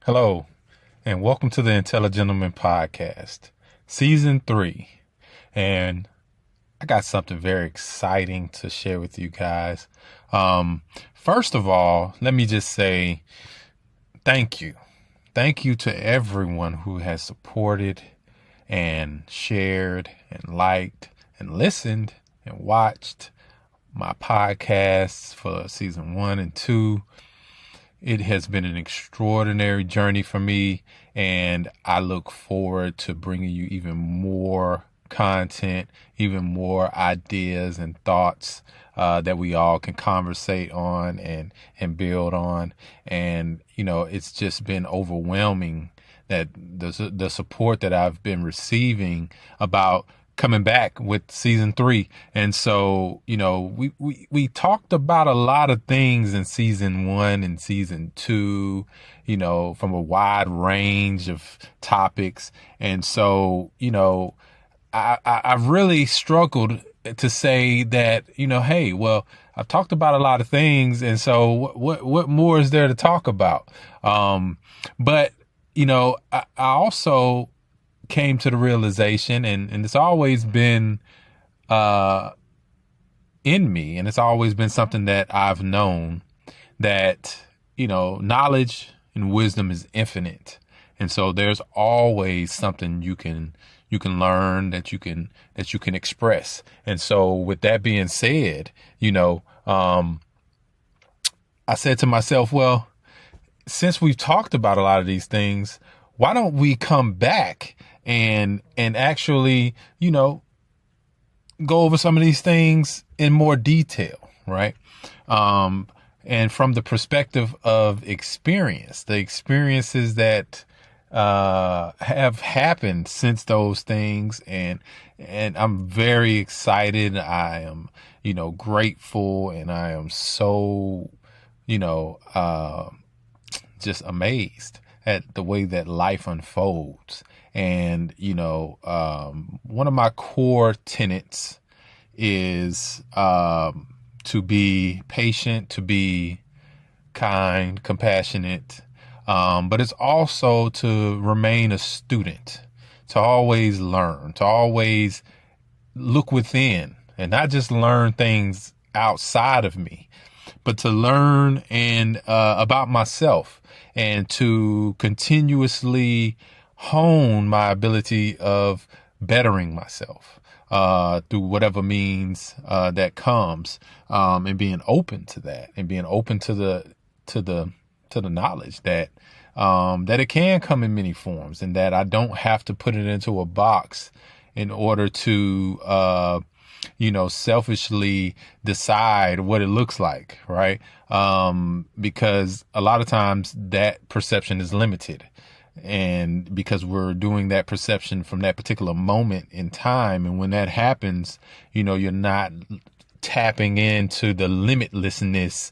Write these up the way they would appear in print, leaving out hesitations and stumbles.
Hello, and welcome to the Intelligentleman podcast, season 3. And I got something very exciting to share with you guys. First of all, let me just say thank you. Thank you to everyone who has supported and shared and liked and listened and watched my podcasts for season 1 and 2. It has been an extraordinary journey for me, and I look forward to bringing you even more content, even more ideas and thoughts that we all can conversate on and build on. And, it's just been overwhelming that the support that I've been receiving about coming back with season 3. And so, we talked about a lot of things in season 1 and season 2, from a wide range of topics. And so, I've really struggled to say that, hey, well, I've talked about a lot of things. And so what more is there to talk about? But, I also came to the realization, and it's always been in me, and it's always been something that I've known, that knowledge and wisdom is infinite, and so there's always something you can learn, that you can express. And so with that being said, I said to myself, well, since we've talked about a lot of these things, why don't we come back and actually, go over some of these things in more detail, right? And from the perspective of experience, the experiences that have happened since those things, and I'm very excited. I am, grateful, and I am so, just amazed at the way that life unfolds. And, one of my core tenets is to be patient, to be kind, compassionate, but it's also to remain a student, to always learn, to always look within, and not just learn things outside of me, but to learn and about myself, and to continuously hone my ability of bettering myself through whatever means that comes, and being open to that, and being open to the knowledge that that it can come in many forms, and that I don't have to put it into a box in order to selfishly decide what it looks like, right? Because a lot of times that perception is limited, and because we're doing that perception from that particular moment in time. And when that happens, you're not tapping into the limitlessness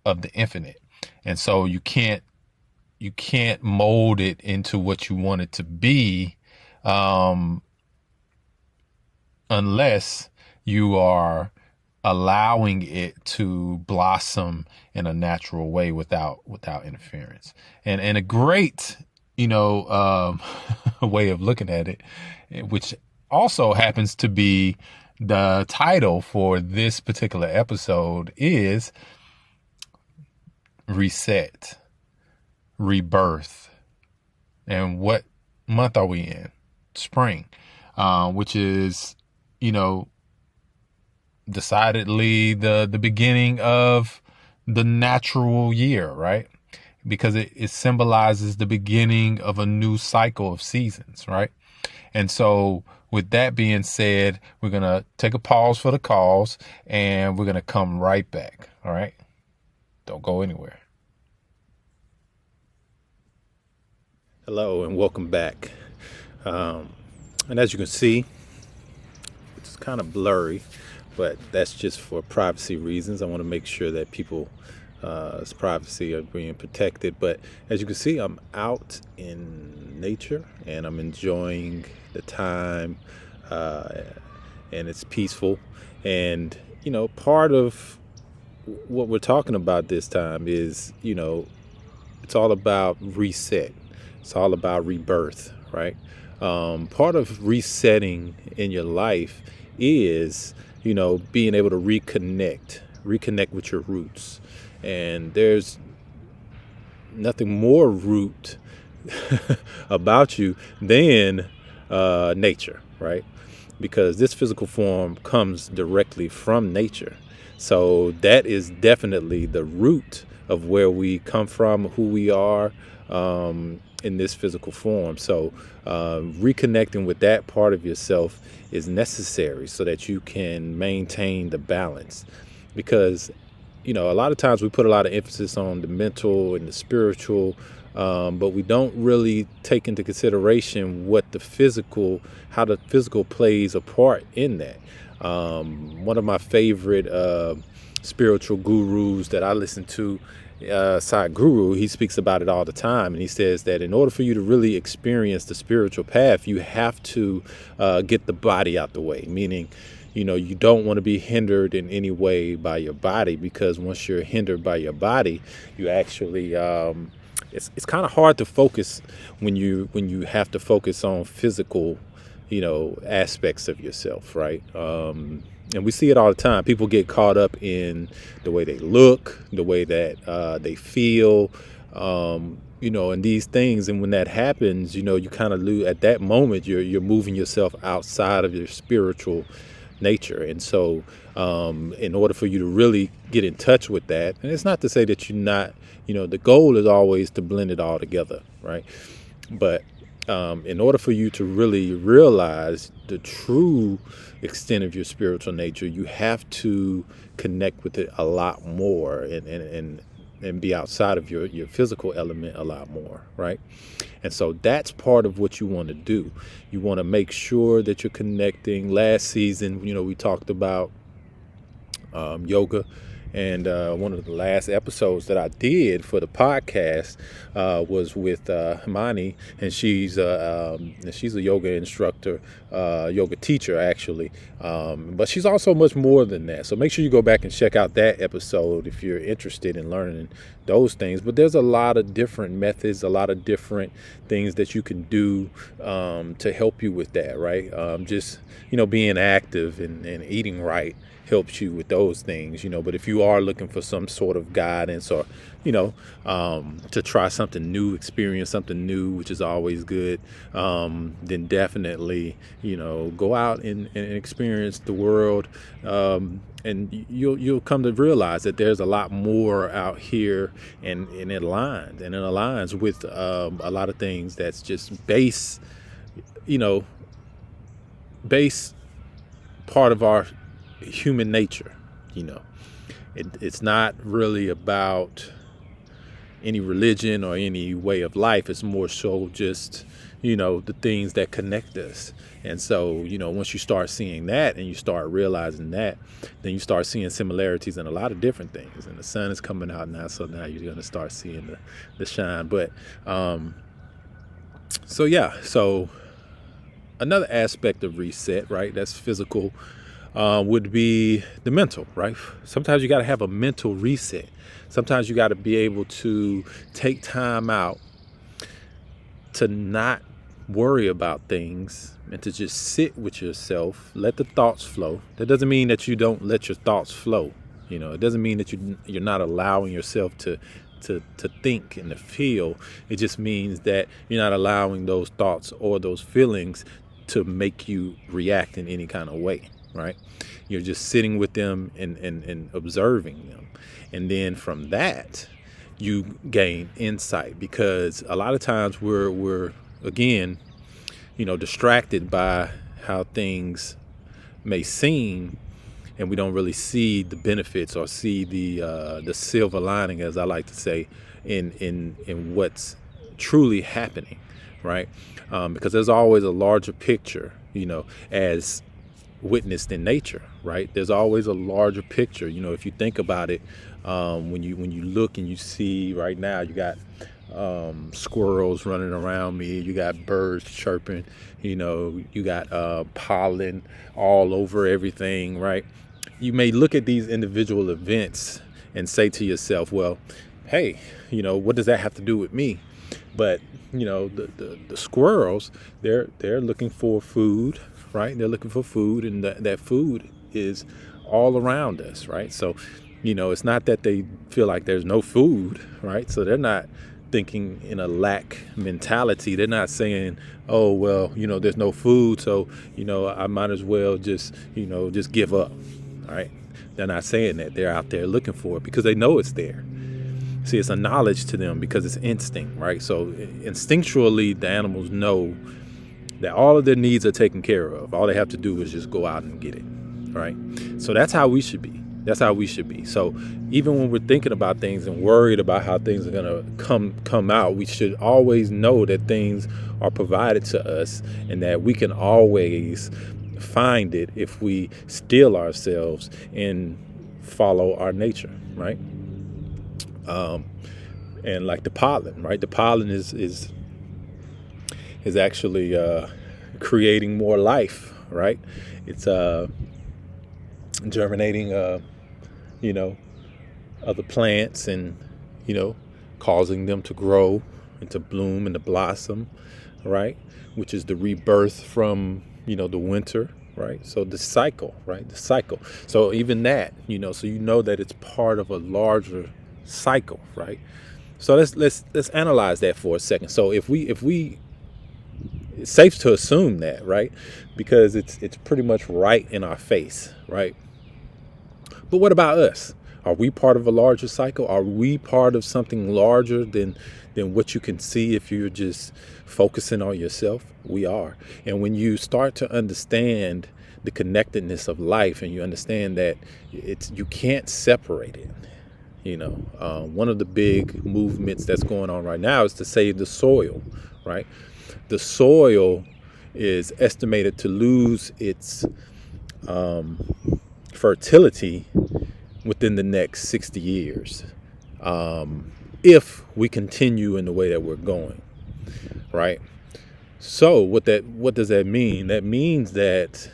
of the infinite. And so you can't mold it into what you want it to be, unless you are allowing it to blossom in a natural way without interference. And a great, way of looking at it, which also happens to be the title for this particular episode, is reset, rebirth. And what month are we in? Spring, which is, decidedly the beginning of the natural year, right? Because it symbolizes the beginning of a new cycle of seasons, right? And so with that being said, we're going to take a pause for the cause, and we're going to come right back. All right. Don't go anywhere. Hello, and welcome back. And as you can see, it's kind of blurry, but that's just for privacy reasons. I want to make sure that people's privacy are being protected. But as you can see, I'm out in nature, and I'm enjoying the time, and it's peaceful. And, part of what we're talking about this time is, it's all about reset. It's all about rebirth, right? Part of resetting in your life is, being able to reconnect with your roots. And there's nothing more root about you than nature, right? Because this physical form comes directly from nature. So that is definitely the root of where we come from, who we are in this physical form. So reconnecting with that part of yourself is necessary so that you can maintain the balance. Because a lot of times we put a lot of emphasis on the mental and the spiritual, but we don't really take into consideration how the physical plays a part in that. One of my favorite spiritual gurus that I listen to, Sadhguru, he speaks about it all the time, and he says that in order for you to really experience the spiritual path, you have to get the body out the way, meaning you don't want to be hindered in any way by your body, because once you're hindered by your body, you actually it's kind of hard to focus when you have to focus on physical aspects of yourself, right? And we see it all the time. People get caught up in the way they look, the way that they feel, and these things. And when that happens, you kind of lose at that moment. You're moving yourself outside of your spiritual nature. And so in order for you to really get in touch with that, and it's not to say that you're not, the goal is always to blend it all together, right? But in order for you to really realize the true extent of your spiritual nature, you have to connect with it a lot more and be outside of your physical element a lot more, right? And so that's part of what you want to do. You want to make sure that you're connecting. Last season, we talked about yoga. And one of the last episodes that I did for the podcast was with Himani, and she's a yoga instructor, yoga teacher actually, but she's also much more than that. So make sure you go back and check out that episode if you're interested in learning those things. But there's a lot of different methods, a lot of different things that you can do to help you with that, right? Just being active and eating right helps you with those things, but if you are looking for some sort of guidance or to try something new, experience something new, which is always good, then definitely go out and experience the world, and you'll come to realize that there's a lot more out here, and it aligns with a lot of things that's just base part of our human nature. It's not really about any religion or any way of life. It's more so just the things that connect us. And so once you start seeing that and you start realizing that, then you start seeing similarities in a lot of different things. And the sun is coming out now, so now you're going to start seeing the shine. But so another aspect of reset, right, that's physical, would be the mental, right? Sometimes you got to have a mental reset. Sometimes you got to be able to take time out to not worry about things and to just sit with yourself, let the thoughts flow. That doesn't mean that you don't let your thoughts flow. It doesn't mean that you're not allowing yourself to think and to feel. It just means that you're not allowing those thoughts or those feelings to make you react in any kind of way. Right? You're just sitting with them and observing them. And then from that, you gain insight, because a lot of times we're again, distracted by how things may seem, and we don't really see the benefits or see the silver lining, as I like to say, in what's truly happening, right? Because there's always a larger picture, as witnessed in nature, right? There's always a larger picture. If you think about it, when you look and you see right now, you got squirrels running around me, you got birds chirping, you got pollen all over everything, right? You may look at these individual events and say to yourself, well, hey, what does that have to do with me? But the squirrels, they're looking for food, right? They're looking for food, and that food is all around us, right? So it's not that they feel like there's no food, right? So they're not thinking in a lack mentality. They're not saying, oh well, there's no food, so I might as well just give up, right? They're not saying that. They're out there looking for it because they know it's there. See, it's a knowledge to them because it's instinct, right? So instinctually, the animals know that all of their needs are taken care of. All they have to do is just go out and get it, right? So that's how we should be. That's how we should be. So even when we're thinking about things and worried about how things are going to come out, we should always know that things are provided to us and that we can always find it if we still ourselves and follow our nature, right? And like the pollen, right? The pollen is actually creating more life, right? It's germinating, other plants and causing them to grow and to bloom and to blossom, right? Which is the rebirth from the winter, right? So the cycle, right? The cycle. So even that, so that it's part of a larger cycle, right? So let's analyze that for a second. So if we it's safe to assume that, right? Because it's pretty much right in our face, right? But what about us? Are we part of a larger cycle? Are we part of something larger than what you can see if you're just focusing on yourself? We are. And when you start to understand the connectedness of life and you understand that you can't separate it. One of the big movements that's going on right now is to save the soil, right? The soil is estimated to lose its fertility within the next 60 years if we continue in the way that we're going, right? So what does that mean? That means that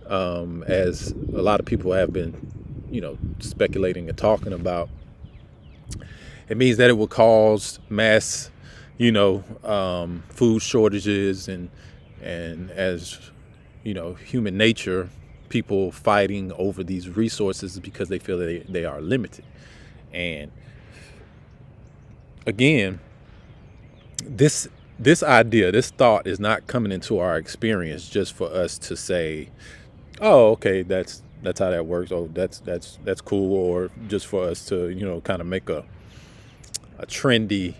as a lot of people have been speculating and talking about, it means that it will cause mass food shortages and as human nature, people fighting over these resources because they feel that they are limited. And again, this idea, this thought is not coming into our experience just for us to say, oh, okay, that's how that works. Oh, that's cool. Or just for us to, kind of make a trendy,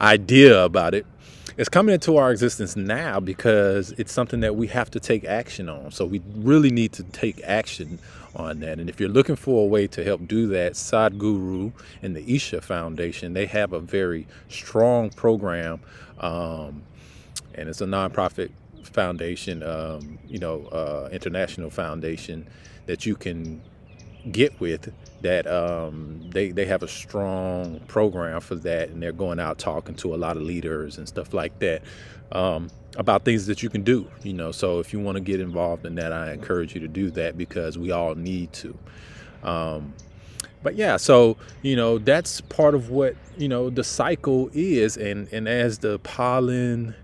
idea about it. It's coming into our existence now because it's something that we have to take action on. So we really need to take action on that. And if you're looking for a way to help do that, Sadhguru and the Isha Foundation, they have a very strong program. And it's a nonprofit foundation, international foundation that you can get with that. They have a strong program for that, and they're going out talking to a lot of leaders and stuff like that about things that you can do. So if you want to get involved in that, I encourage you to do that because we all need to. But yeah, so that's part of what the cycle is, and as the pollen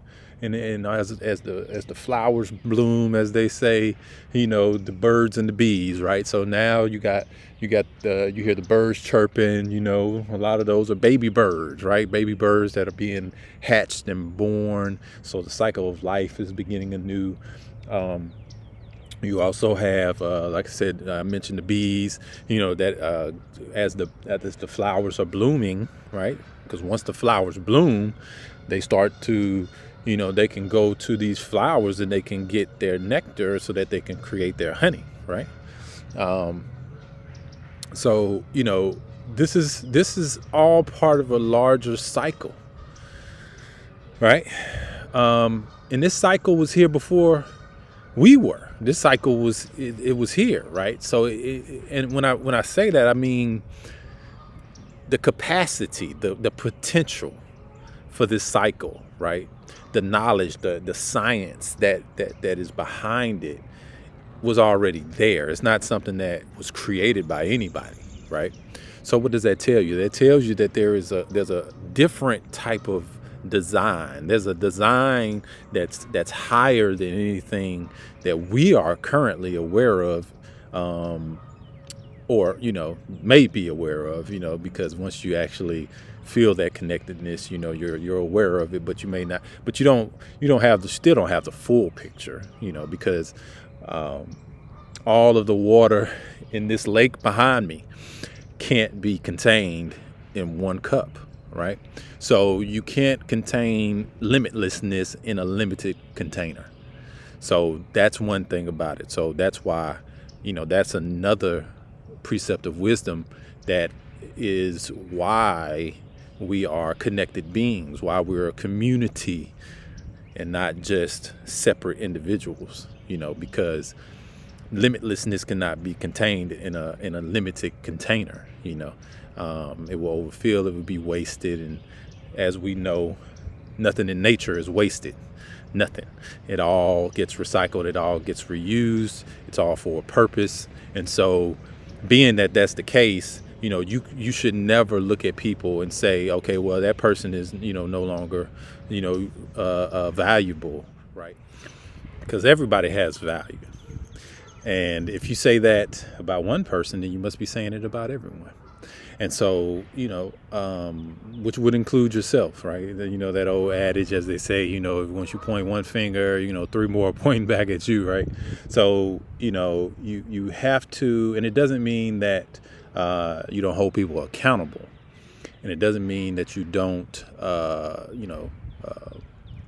and as the flowers bloom, as they say, the birds and the bees, right? So now you hear the birds chirping. A lot of those are baby birds, right? Baby birds that are being hatched and born. So the cycle of life is beginning anew. You also have, like I said, I mentioned the bees. That as the flowers are blooming, right? Because once the flowers bloom, they start to, they can go to these flowers and they can get their nectar so that they can create their honey, right? So this is all part of a larger cycle, right? And this cycle was here before we were. This cycle was here, right? So and when I say that, I mean the capacity, the potential for this cycle, right? The knowledge, the science that is behind it was already there. It's not something that was created by anybody, right? So what does that tell you? That tells you that there's a different type of design. There's a design that's higher than anything that we are currently aware of, or may be aware of. Because once you actually feel that connectedness, you're aware of it, but you may not. But still don't have the full picture. Because all of the water in this lake behind me can't be contained in one cup, right? So you can't contain limitlessness in a limited container. So that's one thing about it. So that's why, that's another precept of wisdom. That is why we are connected beings, why we're a community and not just separate individuals, because limitlessness cannot be contained in a limited container. It will overfill, it would be wasted, and as we know, nothing in nature is wasted. Nothing. It all gets recycled, it all gets reused, it's all for a purpose. And so being that that's the case, you should never look at people and say, okay, well, that person is no longer valuable, right? Because everybody has value. And if you say that about one person, then you must be saying it about everyone. And so, which would include yourself, right? That old adage, as they say, once you point one finger, three more are pointing back at you, right? So, you have to, and it doesn't mean that you don't hold people accountable. And it doesn't mean that you don't,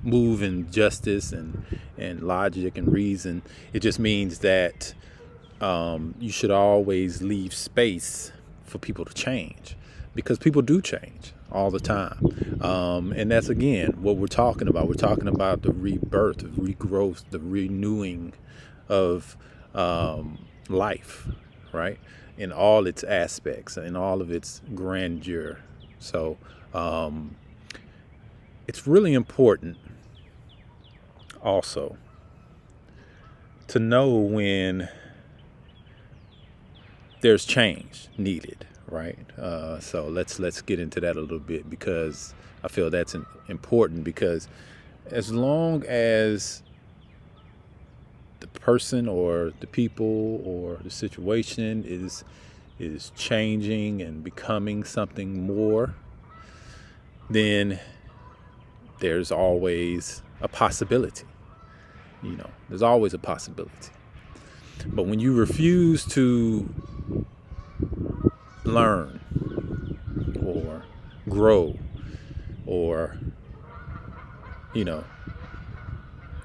move in justice and logic and reason. It just means that you should always leave space for people to change, because people do change all the time. And that's, again, what we're talking about. We're talking about the rebirth, the regrowth, the renewing of life, right? In all its aspects, in all of its grandeur. So it's really important also to know when there's change needed, right? So let's get into that a little bit, because I feel that's important. Because as long as the person or the people or the situation is changing and becoming something more, then there's always a possibility. There's always a possibility. But when you refuse to learn or grow or,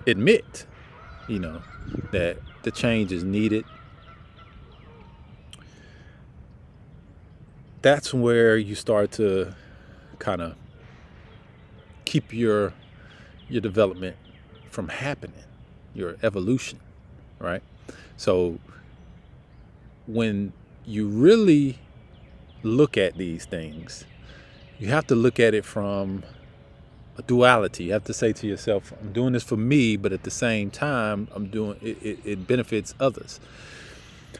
admit, that the change is needed, that's where you start to kind of keep your development from happening, your evolution, right? So when you really look at these things, you have to look at it from a duality. You have to say to yourself, I'm doing this for me, but at the same time, I'm doing it benefits others.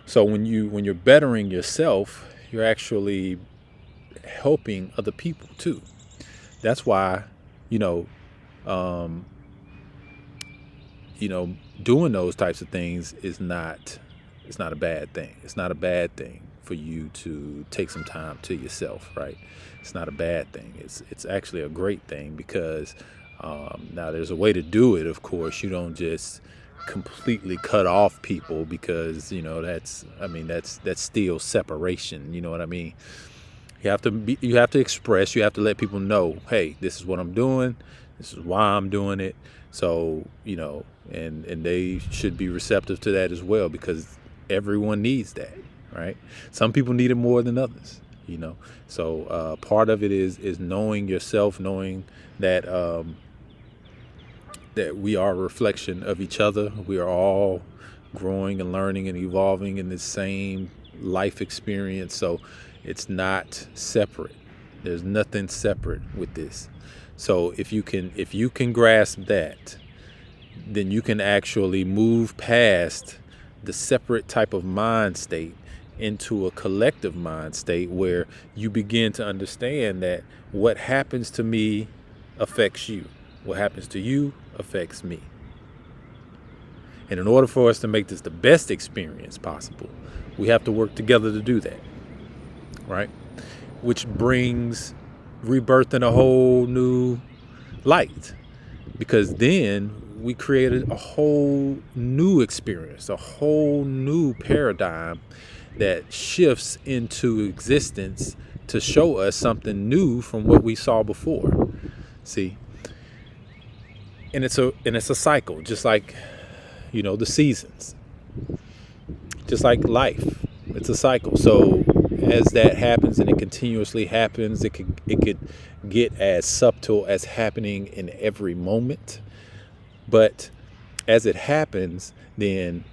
So when you're bettering yourself, you're actually helping other people too. That's why, doing those types of things it's not a bad thing. It's not a bad thing for you to take some time to yourself, right? It's not a bad thing. It's actually a great thing, because now there's a way to do it. Of course, you don't just completely cut off people, because that's still separation. You know what I mean? You have to express. You have to let people know, hey, this is what I'm doing. This is why I'm doing it. So and they should be receptive to that as well, because everyone needs that, right? Some people need it more than others. So part of it is knowing yourself, knowing that that we are a reflection of each other. We are all growing and learning and evolving in the same life experience. So it's not separate. There's nothing separate with this. So if you can grasp that, then you can actually move past the separate type of mind state into a collective mind state where you begin to understand that what happens to me affects you. What happens to you affects me. And in order for us to make this the best experience possible, we have to work together to do that, right? Which brings rebirth in a whole new light, because then we created a whole new experience, a whole new paradigm that shifts into existence to show us something new from what we saw before. See? And it's a cycle, just like, the seasons. Just like life. It's a cycle. So as that happens and it continuously happens, it could get as subtle as happening in every moment. But as it happens, then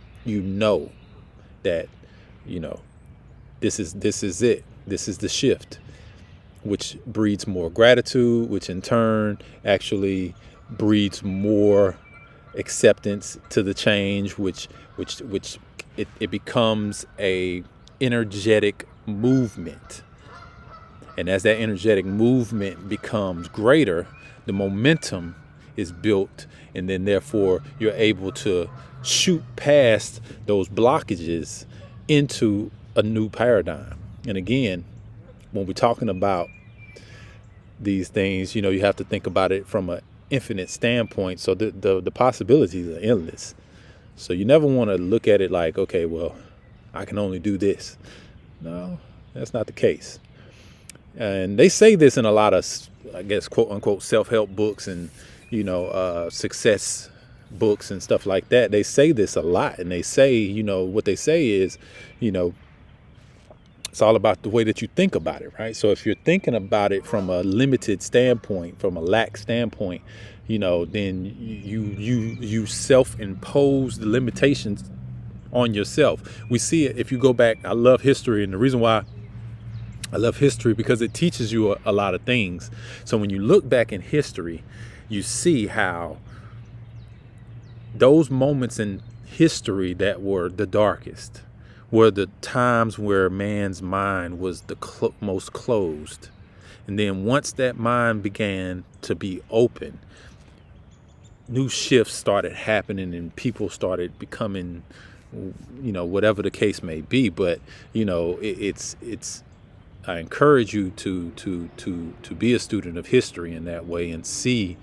that this is it. This is the shift, which breeds more gratitude, which in turn actually breeds more acceptance to the change, which it becomes a energetic movement. And as that energetic movement becomes greater, the momentum is built, and then therefore you're able to shoot past those blockages into a new paradigm. And again, when we're talking about these things, you have to think about it from an infinite standpoint. So the possibilities are endless. So you never want to look at it like, okay, well, I can only do this. No, that's not the case. And they say this in a lot of, I guess, quote unquote, self-help books and, success books and stuff like that. They say this a lot. And they say, what they say is, it's all about the way that you think about it, right? So if you're thinking about it from a limited standpoint, from a lack standpoint, then you self-impose the limitations on yourself. We see it if you go back. I love history, and the reason why I love history because it teaches you a lot of things. So when you look back in history, you see how those moments in history that were the darkest were the times where man's mind was the most closed. And then once that mind began to be open, new shifts started happening and people started becoming, whatever the case may be. But, it's I encourage you to be a student of history in that way and see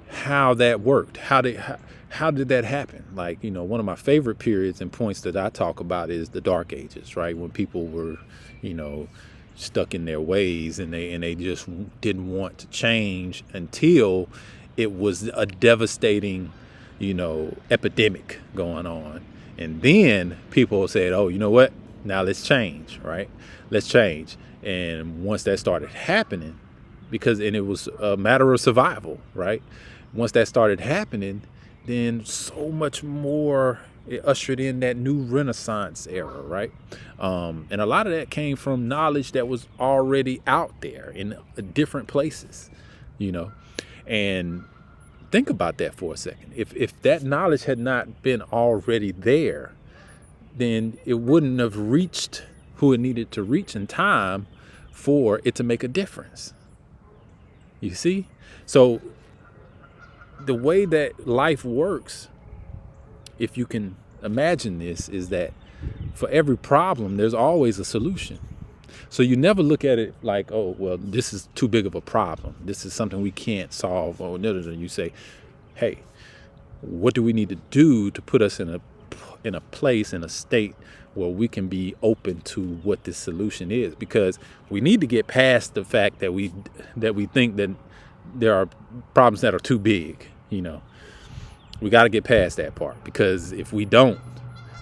how that worked. How did that happen? Like, one of my favorite periods and points that I talk about is the Dark Ages, right? When people were, stuck in their ways and they just didn't want to change until it was a devastating, epidemic going on. And then people said, oh, you know what? Now let's change, right? Let's change. And once that started happening, and it was a matter of survival, right? Once that started happening, then so much more, it ushered in that new Renaissance era, right? And a lot of that came from knowledge that was already out there in different places, and think about that for a second. If that knowledge had not been already there, then it wouldn't have reached who it needed to reach in time for it to make a difference. You see? So the way that life works, if you can imagine this, is that for every problem, there's always a solution. So you never look at it like, oh, well, this is too big of a problem. This is something we can't solve. Or no. You say, hey, what do we need to do to put us in a place, in a state where we can be open to what this solution is? Because we need to get past the fact that we think that there are problems that are too big. We got to get past that part, because if we don't,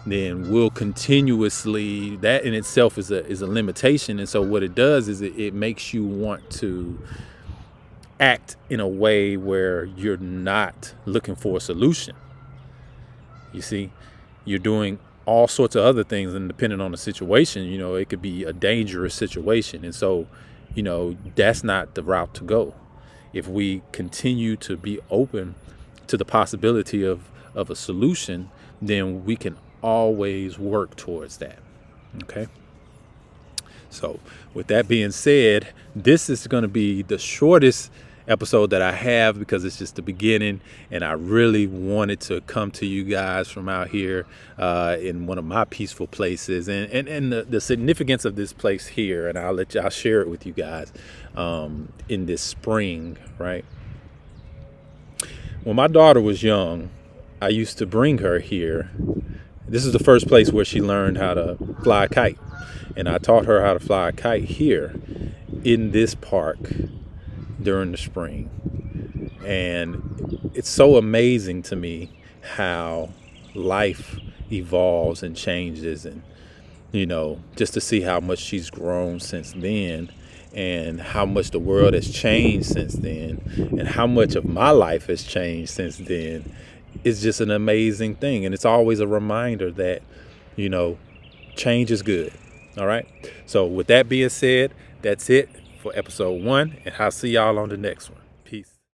then we'll continuously, that in itself is a limitation. And so what it does is it makes you want to act in a way where you're not looking for a solution. You see, you're doing all sorts of other things, and depending on the situation, it could be a dangerous situation. And so, that's not the route to go. If we continue to be open to the possibility of a solution, then we can always work towards that. Okay. So with that being said, this is going to be the shortest episode that I have because it's just the beginning, and I really wanted to come to you guys from out here in one of my peaceful places, and the significance of this place here, and I'll share it with you guys in this spring, right? When my daughter was young, I used to bring her here. This is the first place where she learned how to fly a kite. And I taught her how to fly a kite here in this park during the spring. And it's so amazing to me how life evolves and changes, and, just to see how much she's grown since then, and how much the world has changed since then, and how much of my life has changed since then. It's just an amazing thing. And it's always a reminder that, change is good. All right. So with that being said, that's it for episode 1, and I'll see y'all on the next one.